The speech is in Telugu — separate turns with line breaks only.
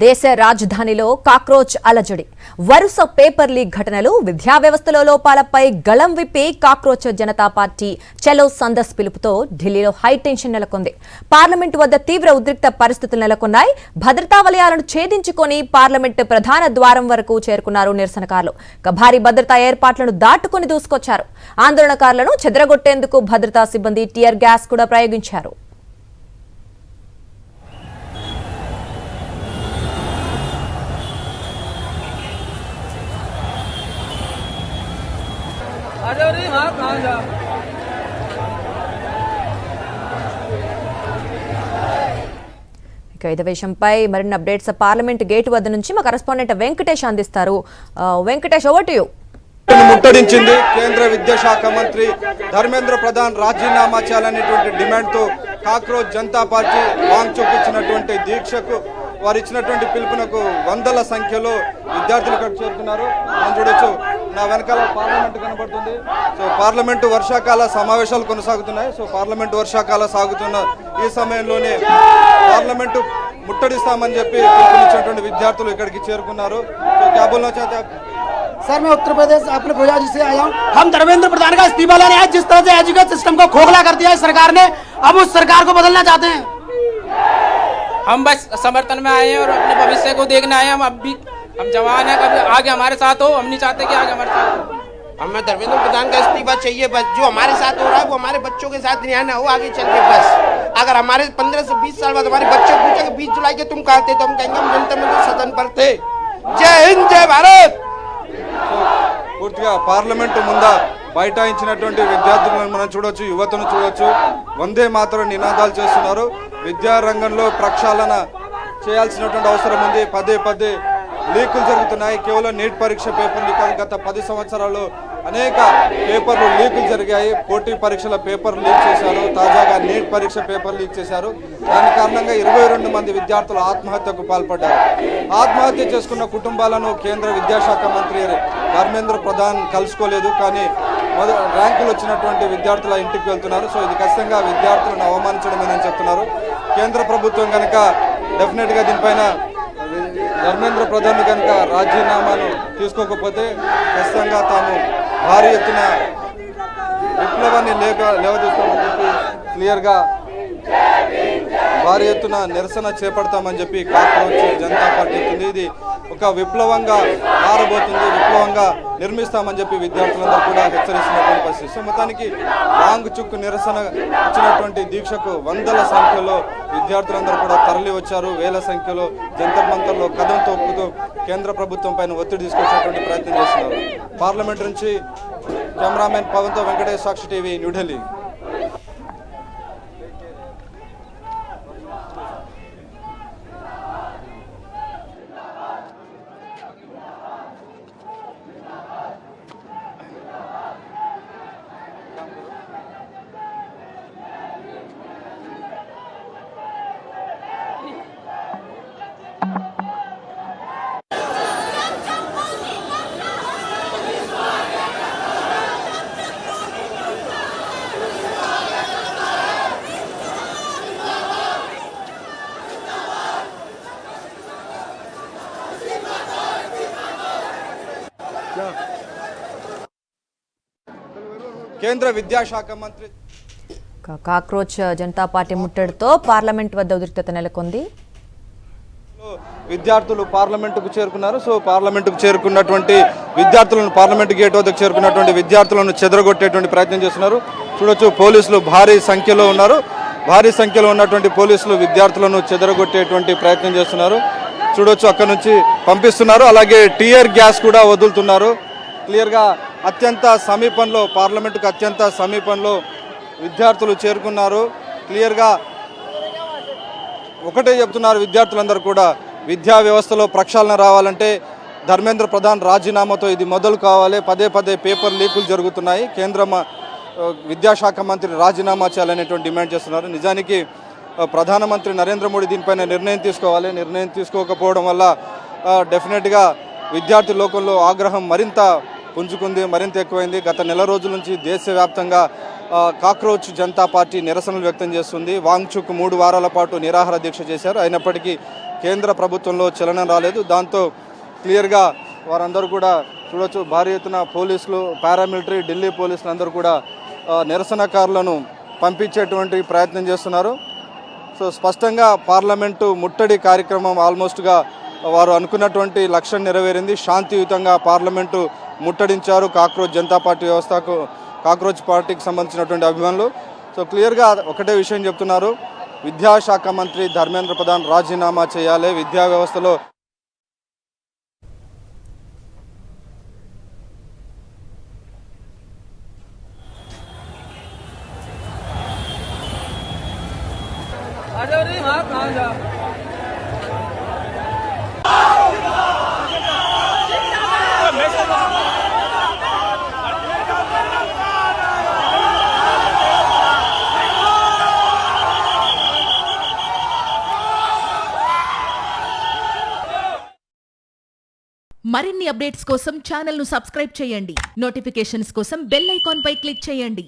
దేశ రాజధానిలో కాక్రోచ్ అలజడి వరుస పేపర్ లీక్ ఘటనలు విద్యా వ్యవస్థలో లోపాలపై గళం విప్పి కాక్రోచ్ జనతా పార్టీ చలో సందస్ పిలుపుతో ఢిల్లీలో హై టెన్షన్ నెలకొంది. పార్లమెంటు వద్ద తీవ్ర ఉద్రిక్త పరిస్థితులు నెలకొన్నాయి. భద్రతా వలయాలను ఛేదించుకొని పార్లమెంటు ప్రధాన ద్వారం వరకు చేరుకున్నారు నిరసనకారులు. భారీ భద్రతా ఏర్పాట్లను దాటుకుని దూసుకొచ్చారు. ఆందోళనకారులను చెదరగొట్టేందుకు భద్రతా సిబ్బంది టియర్ గ్యాస్ కూడా ప్రయోగించారు. ఇదే విషయంపై మరిన్ని అప్డేట్స్ పార్లమెంట్ గేట్ వద్ద నుంచి మా కరెస్పాండెంట్ వెంకటేష్ అందిస్తారు. Venkatesh, over to you.
ముట్టడించింది కేంద్ర విద్యాశాఖ మంత్రి ధర్మేంద్ర ప్రధాన్ రాజీనామా చేయాలనేటువంటి డిమాండ్తో కాక్రోచ్ జనతా పార్టీ వాంగ్ చూపించినటువంటి దీక్షకు వారు ఇచ్చినటువంటి పిలుపునకు వందల సంఖ్యలో విద్యార్థులు ఇక్కడ చేరుతున్నారు. మనం చూడొచ్చు, నా వెనకాల పార్లమెంటు కనబడుతుంది. సో పార్లమెంటు వర్షాకాల సమావేశాలు కొనసాగుతున్నాయి. సో పార్లమెంటు వర్షాకాల సాగుతున్న ఈ సమయంలోనే పార్లమెంటు ముట్టడిస్తామని చెప్పి పిలుపునిచ్చినటువంటి విద్యార్థులు ఇక్కడికి చేరుకున్నారు. సో క్యాబుల్లో
सर, मैं उत्तर प्रदेश अपने भोजाजी से आया हूँ. हम धर्मेंद्र प्रधान का इस्तीफा लेने आए. जिस तरह से एजुकेशन सिस्टम को खोखला कर दिया है सरकार ने, अब उस सरकार को बदलना चाहते हैं.
हम बस समर्थन में आए हैं और अपने भविष्य को देखने आए हैं. हम अब भी हम जवान हैं, कभी आगे हमारे साथ हो. हम नहीं चाहते कि आगे हमारे साथ हो.
हमें धर्मेंद्र प्रधान का इस्तीफा चाहिए. बस जो हमारे साथ हो रहा है वो हमारे बच्चों के साथ न्याय ना हो आगे चल के. बस अगर हमारे 15 से 20 साल बाद हमारे बच्चे पूछेंगे 20 जुलाई के तुम कहाँ थे, तो हम कहेंगे हम जनता में सदन पर थे. जय हिंद, जय भारत.
పూర్తిగా పార్లమెంటు ముందు బైఠాయించినటువంటి విద్యార్థులను మనం చూడొచ్చు, యువతను చూడొచ్చు. వందే మాతరం నినాదాలు చేస్తున్నారు. విద్యారంగంలో ప్రక్షాళన చేయాల్సినటువంటి అవసరం ఉంది. పదే పదే లీకులు జరుగుతున్నాయి. కేవలం నీట్ పరీక్ష పేపర్ లీక్ కాదు, గత 10 సంవత్సరాల్లో అనేక పేపర్లు లీకులు జరిగాయి. పోటీ పరీక్షల పేపర్ లీక్ చేశారు. తాజాగా నీట్ పరీక్ష పేపర్ లీక్ చేశారు. దాని కారణంగా 22 మంది విద్యార్థులు ఆత్మహత్యకు పాల్పడ్డారు. ఆత్మహత్య చేసుకున్న కుటుంబాలను కేంద్ర విద్యాశాఖ మంత్రి ధర్మేంద్ర ప్రధాన్ కలుసుకోలేదు. కానీ ర్యాంకులు వచ్చినటువంటి విద్యార్థుల ఇంటికి వెళ్తున్నారు. సో ఇది ఖచ్చితంగా విద్యార్థులను అవమానించడమేనని చెప్తున్నారు. కేంద్ర ప్రభుత్వం కనుక డెఫినెట్గా దీనిపైన ధర్మేంద్ర ప్రధాన్ కనుక రాజీనామాను తీసుకోకపోతే ఖచ్చితంగా తాము భారీ ఎత్తున విప్లవాన్ని లేవదీస్తామని చెప్పి క్లియర్గా భారీ ఎత్తున నిరసన చేపడతామని చెప్పి కాక్రోచ్ జనతా పార్టీ చెప్తుంది. ఇది ఒక విప్లవంగా మారబోతుంది, విప్లవంగా నిర్మిస్తామని చెప్పి విద్యార్థులందరూ కూడా హెచ్చరిస్తున్నటువంటి పరిస్థితి. సో మొత్తానికి వాంగ్ చుక్ నిరసన ఇచ్చినటువంటి దీక్షకు వందల సంఖ్యలో విద్యార్థులందరూ కూడా తరలి వచ్చారు. వేల సంఖ్యలో జంతర్ మంతర్లో కదం తొక్కుతూ కేంద్ర ప్రభుత్వం పైన ఒత్తిడి తీసుకొచ్చేటువంటి ప్రయత్నం చేస్తున్నారు. పార్లమెంట్ నుంచి కెమెరామెన్ పవన్తో వెంకటేష్, సాక్షి టీవీ, న్యూఢిల్లీ. కేంద్ర విద్యాశాఖ మంత్రి
కాక్రోచ్ జనతా పార్టీ ముట్టడితో పార్లమెంట్ వద్ద ఉద్రిక్తత నెలకొంది.
విద్యార్థులు పార్లమెంటుకు చేరుకున్నారు. సో పార్లమెంటుకు చేరుకున్నటువంటి విద్యార్థులను, పార్లమెంటు గేట్ వద్దకు చేరుకున్నటువంటి విద్యార్థులను చెదరగొట్టేటువంటి ప్రయత్నం చేస్తున్నారు. చూడొచ్చు, పోలీసులు భారీ సంఖ్యలో ఉన్నారు. భారీ సంఖ్యలో ఉన్నటువంటి పోలీసులు విద్యార్థులను చెదరగొట్టేటువంటి ప్రయత్నం చేస్తున్నారు. చూడొచ్చు, అక్కడ నుంచి పంపిస్తున్నారు. అలాగే టియర్ గ్యాస్ కూడా వదులుతున్నారు. క్లియర్గా అత్యంత సమీపంలో, పార్లమెంటుకు అత్యంత సమీపంలో విద్యార్థులు చేరుకున్నారు. క్లియర్గా ఒకటే చెప్తున్నారు విద్యార్థులందరూ కూడా, విద్యా వ్యవస్థలో ప్రక్షాళన రావాలంటే ధర్మేంద్ర ప్రధాన్ రాజీనామాతో ఇది మొదలు కావాలి. పదే పదే పేపర్ లీకులు జరుగుతున్నాయి. కేంద్ర విద్యాశాఖ మంత్రి రాజీనామా చేయాలనేటువంటి డిమాండ్ చేస్తున్నారు. నిజానికి ప్రధానమంత్రి నరేంద్ర మోడీ దీనిపైన నిర్ణయం తీసుకోవాలి. నిర్ణయం తీసుకోకపోవడం వల్ల డెఫినెట్గా విద్యార్థి లోకంలో ఆగ్రహం మరింత పుంజుకుంది, మరింత ఎక్కువైంది. గత నెల రోజుల నుంచి దేశవ్యాప్తంగా కాక్రోచ్ జనతా పార్టీ నిరసనలు వ్యక్తం చేస్తుంది. వాంగ్ చుక్ 3 వారాల పాటు నిరాహార దీక్ష చేశారు. అయినప్పటికీ కేంద్ర ప్రభుత్వంలో చలనం రాలేదు. దాంతో క్లియర్గా వారందరూ కూడా చూడొచ్చు, భారీ ఎత్తున పోలీసులు, పారామిలిటరీ, ఢిల్లీ పోలీసులు అందరూ కూడా నిరసనకారులను పంపించేటువంటి ప్రయత్నం చేస్తున్నారు. సో స్పష్టంగా పార్లమెంటు ముట్టడి కార్యక్రమం ఆల్మోస్ట్గా వారు అనుకున్నటువంటి లక్ష్యం నెరవేరింది. శాంతియుతంగా పార్లమెంటు ముట్టడించారు కాక్రోచ్ జనతా పార్టీ వ్యవస్థకు, కాక్రోచ్ పార్టీకి సంబంధించినటువంటి అభిమానులు. సో క్లియర్గా ఒకటే విషయం చెప్తున్నారు, విద్యాశాఖ మంత్రి ధర్మేంద్ర ప్రధాన్ రాజీనామా చేయాలి. విద్యా వ్యవస్థలో
మరిన్ని అప్డేట్స్ కోసం ఛానల్ ను సబ్స్క్రైబ్ చేయండి. నోటిఫికేషన్స్ కోసం బెల్ ఐకాన్ పై క్లిక్ చేయండి.